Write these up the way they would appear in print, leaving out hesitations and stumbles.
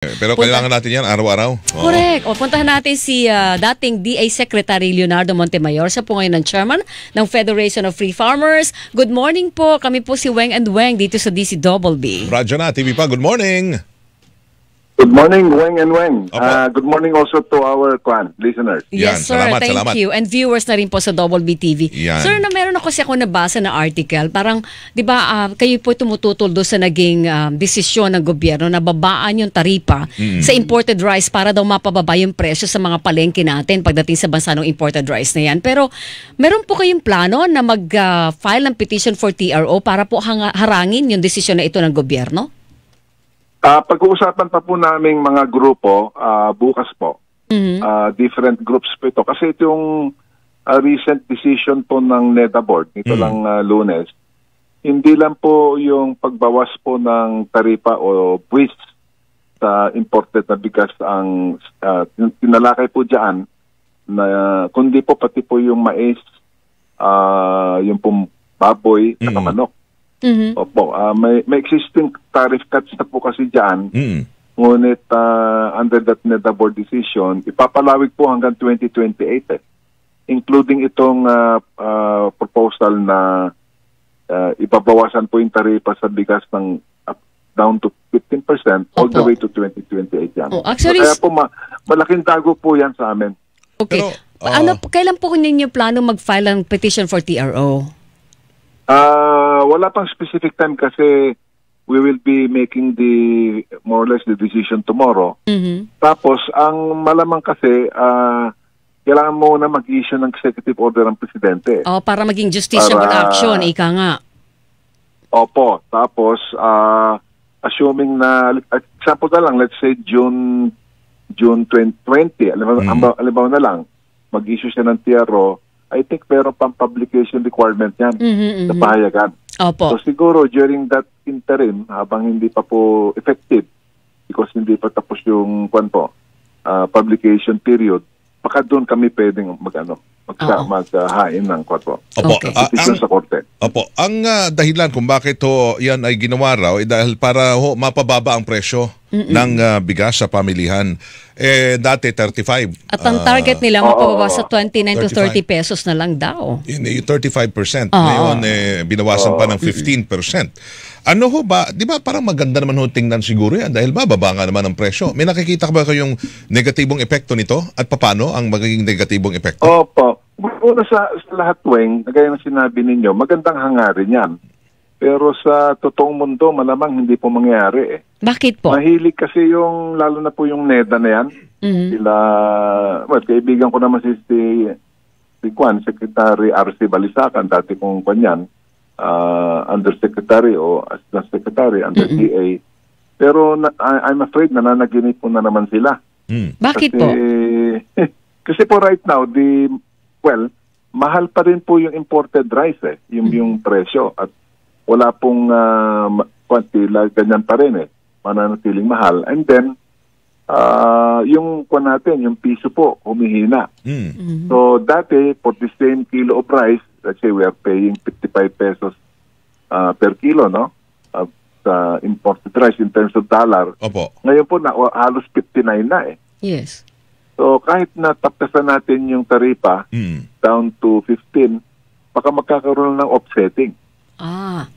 Pero kailangan natin yan araw-araw. Correct. O, puntahan natin si dating DA Secretary Leonardo Montemayor. Siya po ngayon ng chairman ng Federation of Free Farmers. Good morning po. Kami po si Weng and Weng dito sa DCBB. Radyo na, TV pa. Good morning. Good morning, Weng and Weng. Good morning also to our listeners. Yes, sir. Salamat, Thank salamat. you. And viewers na rin po sa BB TV. Sir, meron ako kasi ako nabasa na article. Parang, di ba, kayo po tumututol doon sa naging desisyon ng gobyerno na babaan yung taripa sa imported rice para daw mapababa yung presyo sa mga palengke natin pagdating sa bansa ng imported rice na yan. Pero, meron po kayong plano na mag-file ng petition for TRO para po harangin yung desisyon na ito ng gobyerno? Pag-uusapan pa po naming mga grupo, bukas po, different groups po ito. Kasi itong recent decision po ng NEDA Board, ito lang Lunes, hindi lang po yung pagbawas po ng taripa o buwis sa imported na bigas ang tinalakay po dyan, na, kundi po pati po yung mais, yung pong baboy, at manok. Opo, may existing tariff cuts na po kasi dyan. Ngunit under that NEDA Board decision, ipapalawig po hanggang 2028 including itong proposal na ipabawasan po yung taripa sa bigas ng down to 15% all the way to 2028 yan. Actually, kaya po malaking tago po yan sa amin. Okay. Pero, kailan po ninyo plano mag-file ng petition for TRO? Wala pang specific time kasi we will be making more or less the decision tomorrow. Tapos, ang malamang kasi, kailangan muna mag-issue ng executive order ng presidente. Para maging justiciable action, ika nga. Opo. Tapos, assuming na, example na lang, let's say June 2020, alam na lang, mag-issue siya ng TRO, I think meron pang publication requirement yan sa pahayagan. Opo. So siguro during that interim, habang hindi pa po effective, because hindi pa tapos yung publication period, baka doon kami pwedeng maghain ng petition sa korte. Opo. Ang dahilan kung bakit yan ay ginawa raw dahil para mapababa ang presyo ng bigas sa pamilihan. Dati 35. At ang target nila mapababa sa 29 to 30 pesos na lang daw. Yung 35%. Ngayon, binawasan pa ng 15%. Ano ho ba, di ba parang maganda naman ho tingnan siguro yan dahil bababa nga naman ang presyo. May nakikita ba kayong negatibong epekto nito at paano ang magiging negatibong epekto? Opo. Una sa lahat, Weng, gaya ng sinabi ninyo, magandang hangarin yan. Pero sa totoong mundo, malamang hindi po mangyayari. Bakit po? Mahilig kasi lalo na po yung NEDA na yan. Kaibigan ko naman si Secretary R.C. Balisacan, dati kong kanyan, Undersecretary o Assistant Secretary under DA. Pero I'm afraid nananaginip po na naman sila. Bakit po? Kasi po right now, mahal pa rin po yung imported rice yung presyo at wala pong ganyan pa rin mananatiling mahal. And then, yung yung piso po, humihina. So, dati, for the same kilo of rice, let's say we are paying 55 pesos per kilo, no? Sa imported rice in terms of dollar. Opo. Ngayon po, halos 59 na Yes. So, kahit nataptasan natin yung taripa down to 15, baka magkakaroon ng offsetting.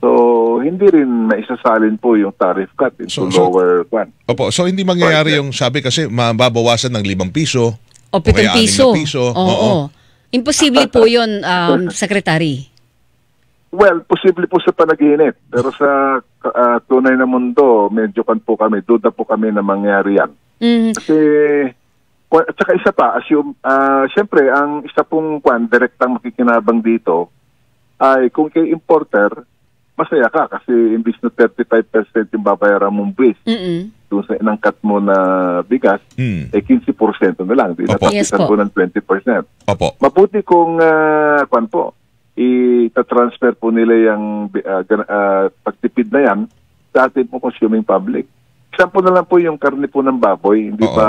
So, hindi rin maisasalin po yung tariff cut into lower one. Opo, so hindi mangyayari yung sabi kasi mababawasan ng 5 piso o 7 piso. Oo. Imposible po yun, Secretary. Well, posible po sa panaginip. Pero sa tunay na mundo, medyo duda po kami na mangyari yan. Kasi, at saka isa pa, siyempre, ang isa pong direktang makikinabang dito, ay kung kay importer, masaya ka kasi imbis na 35% yung babayaran mong buwis doon sa inangkat mo na bigas, 15% na lang. Di natapisan po ng 20%. Opo. Mabuti kung itatransfer po nila yung pagtipid na yan sa ating po consuming public. Example na lang po yung karne po ng baboy, hindi pa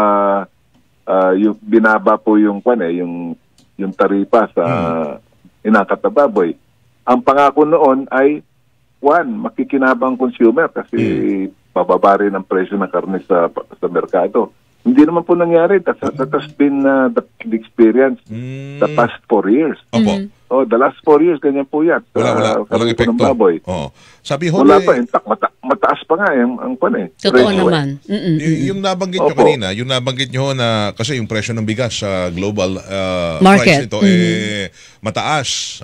yung binaba po yung taripa sa inakat na baboy. Ang pangako noon ay, makikinabang consumer kasi bababa rin ang presyo ng karne sa merkado. Hindi naman po nangyari. That has been the experience the past 4 years. Opo. The last 4 years, ganyan po yan. Walang epekto. Sabi ho, wala pa. In fact, mataas pa nga ang Totoo naman. Yung nabanggit nyo kanina, yung nabanggit nyo na kasi yung presyo ng bigas sa global market price nito, mataas.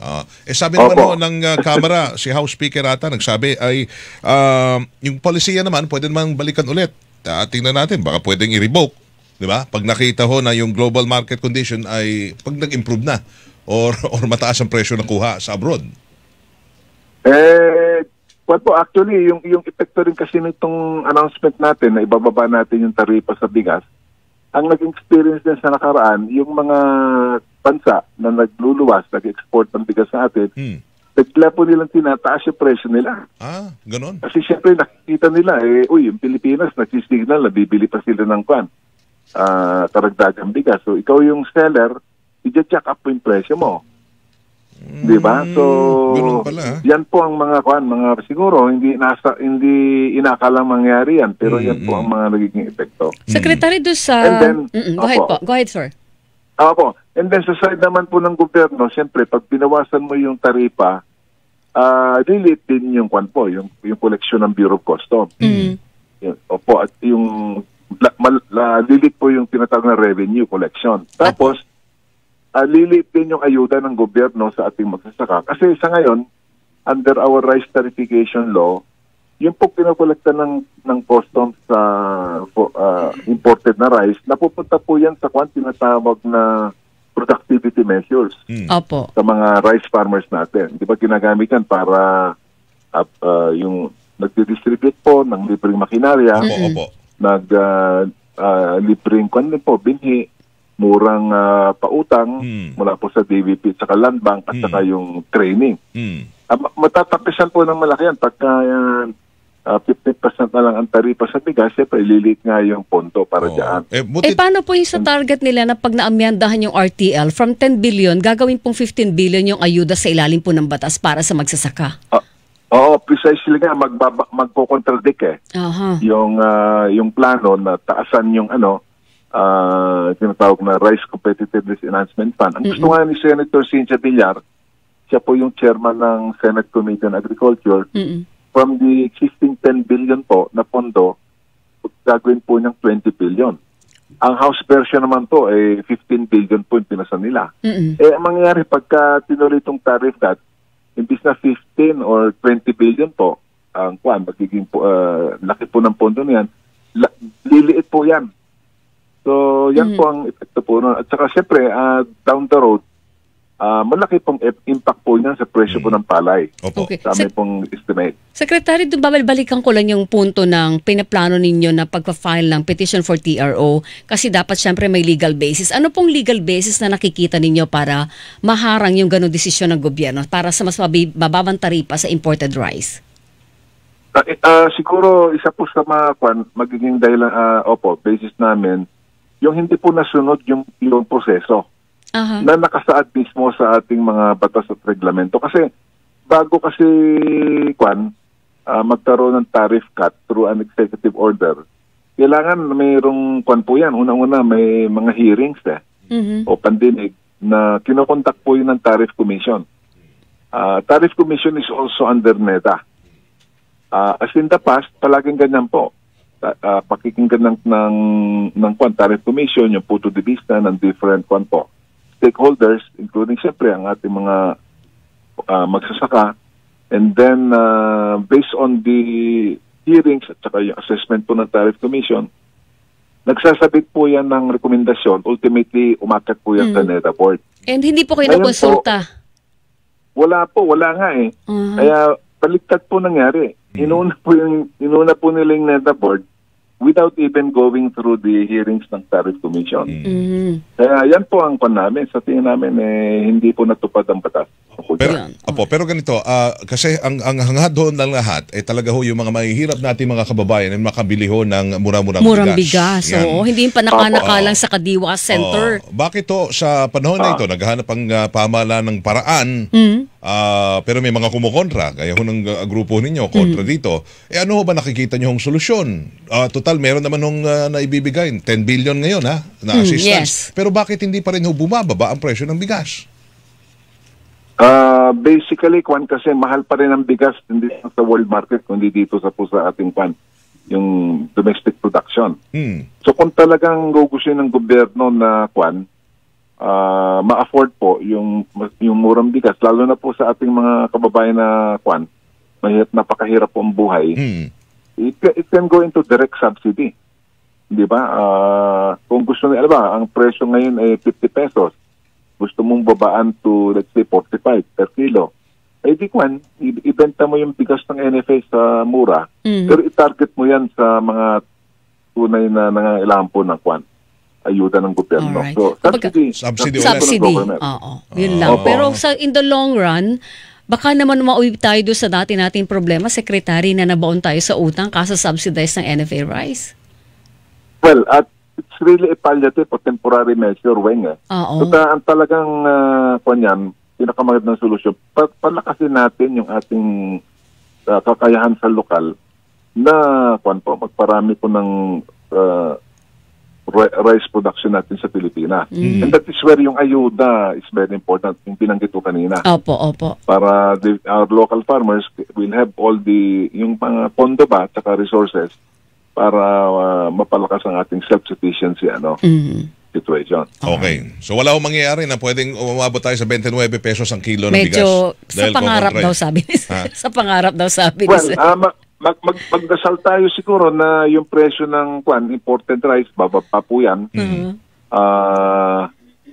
Sabi naman ho ng Kamara, si House Speaker ata, nagsabi ay yung polisiya naman, pwede naman balikan ulit. Tingnan natin, baka pwedeng i-revoke, di ba? Pag nakita ho na yung global market condition ay pag nag-improve na or mataas ang presyo na kuha sa abroad. Actually, yung epekto rin kasi nitong announcement natin na ibababa natin yung taripa sa bigas, ang naging experience din sa nakaraan, yung mga bansa na nagluluwas, nag-export ng bigas sa atin, bigla po nilang tinataas yung presyo nila. Ganon. Kasi syempre nakikita nila, yung Pilipinas, nagsisignal na bibili pa sila ng karagdagang bigas. So, ikaw yung seller, i-check up po yung presyo mo. Diba? So, yan po ang mga siguro, hindi inakalang mangyari yan, pero yan po ang mga nagiging epekto. Secretary, doon sa... Go ahead, sir. Opo. And then sa side naman po ng gobyerno, siyempre, pag binawasan mo yung taripa, delete din yung koleksyon ng Bureau of Customs. Opo, at yung delete po yung tinatawag na revenue collection. Tapos, lilit din yung ayuda ng gobyerno sa ating magsasaka. Kasi sa ngayon, under our rice tarification law, yung po kinokolekta ng customs sa imported na rice, napupunta po yan sa tinatawag na productivity measures sa mga rice farmers natin. Di ba ginagamit yan para yung nagdidistribute po ng libreng makinarya, libreng binhi, murang pautang mula po sa DBP at saka Land Bank at saka yung training. Matatapisan po ng malaki yan pagka 50% na lang ang taripa sa bigas, siyempre ililit nga yung ponto para dyan. Paano po yung sa target nila na pag naamyandahan yung RTL, from 10 billion, gagawin pong 15 billion yung ayuda sa ilalim po ng batas para sa magsasaka? Precisely nga, magpo-contradict yung plano na taasan yung tinatawag na Rice Competitiveness Enhancement Fund. Ang gusto nga ni Senator Cynthia Villar, siya po yung chairman ng Senate Committee on Agriculture, from the existing 10 billion po na pondo, gagawin po niyang 20 billion. Ang House version naman po, 15 billion po yung pinasa nila. Ang mangyayari pagka tinuloy itong tariff cut, imbis na 15 or 20 billion po, ang magiging laki po ng pondo niyan, liliit po yan. So, yan po ang epekto po. At saka siyempre, down the road, malaki pong impact po niyan sa presyo po ng palay. Okay. Dami pong estimate. Secretary, babalikan ko lang yung punto ng pinaplano ninyo na pagpa-file ng petition for TRO kasi dapat syempre may legal basis. Ano pong legal basis na nakikita ninyo para maharang yung ganong desisyon ng gobyerno para sa mas mababang taripa sa imported rice? Siguro isa po sa mga magiging dahilan, basis namin, yung hindi po nasunod yung proseso. Na nakasaad mismo sa ating mga batas at reglamento. Kasi bago kasi magkaroon ng tariff cut through an executive order, kailangan mayroong po yan. Unang-una may mga hearings o pandinig na kinokontak po yun ng Tariff Commission. Tariff Commission is also under NEDA. As in the past, palaging ganyan po. Pakikinggan ng Tariff Commission, yung punto de vista ng different stakeholders, including siyempre ang ating mga magsasaka. And then, based on the hearings at saka yung assessment po ng Tariff Commission, nagsasabit po yan ng rekomendasyon. Ultimately, umakyat po yan sa NEDA board. And hindi po kayo nakonsulta? Wala nga eh. Kaya baliktad po nangyari. Inuna po nila yung NEDA board without even going through the hearings ng Tariff Commission. Kaya yan po ang namin. Sa tingin namin, hindi po natupad ang batas. tungkol Pero, dyan. pero ganito, kasi ang hangad ho ng lahat, talaga ho yung mga mahihirap natin mga kababayan ay makabili ho ng mura-murang bigas. Yan. Oo, hindi yung panaka-naka lang sa Kadiwa Center. Bakit ho sa panahon na ito, naghahanap ang pamahalaan ng paraan, pero may mga kumukontra, kaya ho ng grupo ninyo, kontra dito. Ano ho ba nakikita nyo hong solusyon? Total, meron naman hong naibibigay, 10 billion ngayon na assistance. Yes. Pero bakit hindi pa rin ho bumababa ang presyo ng bigas? Basically, kasi mahal pa rin ang bigas hindi sa world market kundi dito sa ating yung domestic production. So kung talagang gugustuhin ng gobyerno na ma-afford po yung murang bigas, lalo na po sa ating mga kababayan na napakahirap po ang buhay, it can go into direct subsidy. Di ba? Kung gusto nila, ang presyo ngayon ay 50 pesos. Gusto mong babaan to, let's say, 45 per kilo. Di ibenta mo yung bigas ng NFA sa mura, pero i-target mo yan sa mga tunay na nangangailangan po ng ayuda ng gobyerno. Alright. So, subsidy. Oo, yun lang. Pero in the long run, baka naman mauwi tayo doon sa dati nating problema, Secretary, na nabaon tayo sa utang kasa subsidize ng NFA rice. Well, it's really a palliative o temporary measure, Weng. So, ang talagang pinakamagandang solusyon, palakasin natin yung ating kakayahan sa lokal na magparami po ng rice production natin sa Pilipinas. And that is where yung ayuda is very important, yung binanggit ko kanina. Opo. Para our local farmers will have all yung mga pondo ba at saka resources para mapalakas ang ating self-sufficiency situation. Okay. So wala akong mangyayari na pwedeng umabot tayo sa 29 pesos ang kilo ng bigas. Medyo sa pangarap daw sabi ni sa pangarap daw sabi ni magdasal tayo siguro na yung presyo ng imported rice bababa po yan.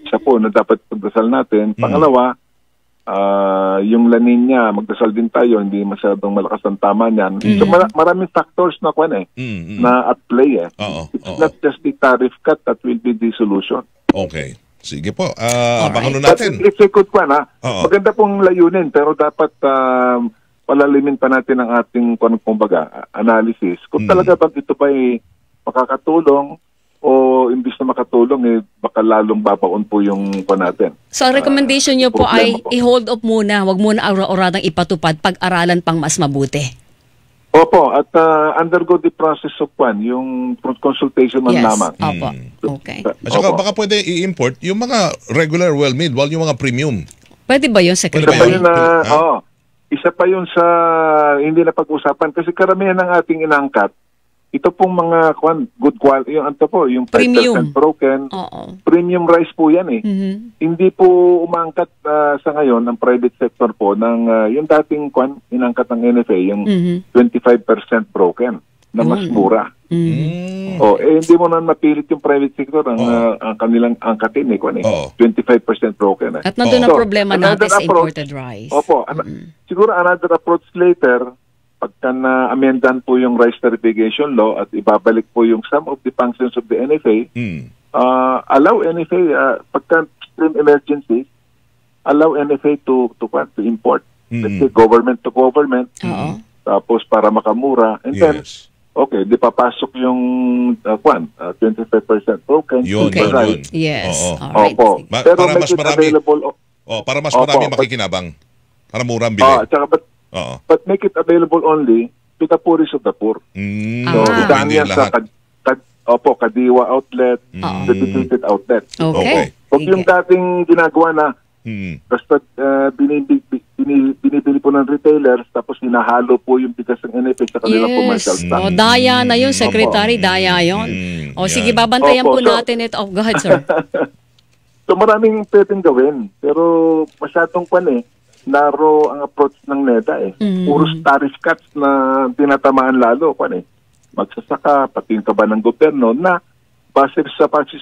Isa po na dapat pagdasal natin. Pangalawa, yung La Nina, magdasal din tayo, hindi masyadong malakas ang tama niyan. So maraming factors na na at play. It's not just the tariff cut that will be the solution. Okay. Sige po. Abangan natin. It's a good maganda pong layunin, pero dapat palalimin pa natin ang ating analysis. Kung talaga bang ito ba ay makakatulong o imbis na makatulong, baka lalong babaon po yung natin. So, ang recommendation nyo po ay i-hold up muna, wag muna oradang ipatupad, pag-aralan pang mas mabuti. Opo, at undergo the process of yung consultation man lamang. Opo, okay. At saka baka pwede i-import yung mga regular well-made, yung mga premium. Pwede ba yun, Secretary? Isa pa yun sa hindi na pag-usapan kasi karamihan ng ating inangkat, ito pong mga good quality, yung 5% premium broken, premium rice po yan Hindi po umangkat sa ngayon ng private sector po ng yung dating inangkat ng NFA, yung 25% broken na mas mura. Hindi mo na mapilit yung private sector ang kanilang angkatin 25% broken. At nandun ang problema natin sa imported rice. Siguro another approach later, pagka na-amendan po yung rice tariffication law at ibabalik po yung some of the functions of the NFA, allow NFA, pagka extreme emergency, allow NFA to import. Let's say government to government, tapos para makamura, and then di papasok yung 25% broken. Yun. Yes. Alright. Pero para mas marami available. Para mas marami makikinabang. Para murang bili. But make it available only to the poorest of the poor. So, isaan yan sa Kadiwa outlet, dedicated outlet. Okay. Huwag yung dating ginagawa na basta binibili po ng retailers tapos hinahalo po yung bigas ng NFA sa kanilang commercial stock. Daya na yun, Secretary. Daya yun. Sige, babantayan po natin ito. Go ahead, sir. So maraming pwedeng gawin. Pero masyadong narrow ang approach ng NEDA Puros tariff cuts na tinatamaan lalo. Magsasaka, pati yung kaba ng gobyerno na base sa past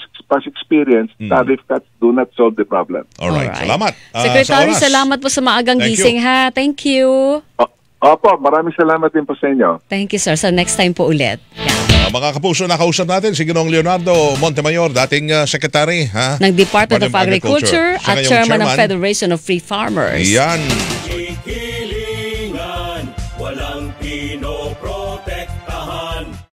experience, tariff cuts do not solve the problem. Alright. Salamat. Secretary, salamat po sa maagang gising ha. Thank you. Opo, maraming salamat din po sa inyo. Thank you, sir. So next time po ulit. Yeah. Mga kapuso, nakausap natin si Ginoong Leonardo Montemayor, dating secretary ng Department of Agriculture at chairman ng Federation of Free Farmers. Yan.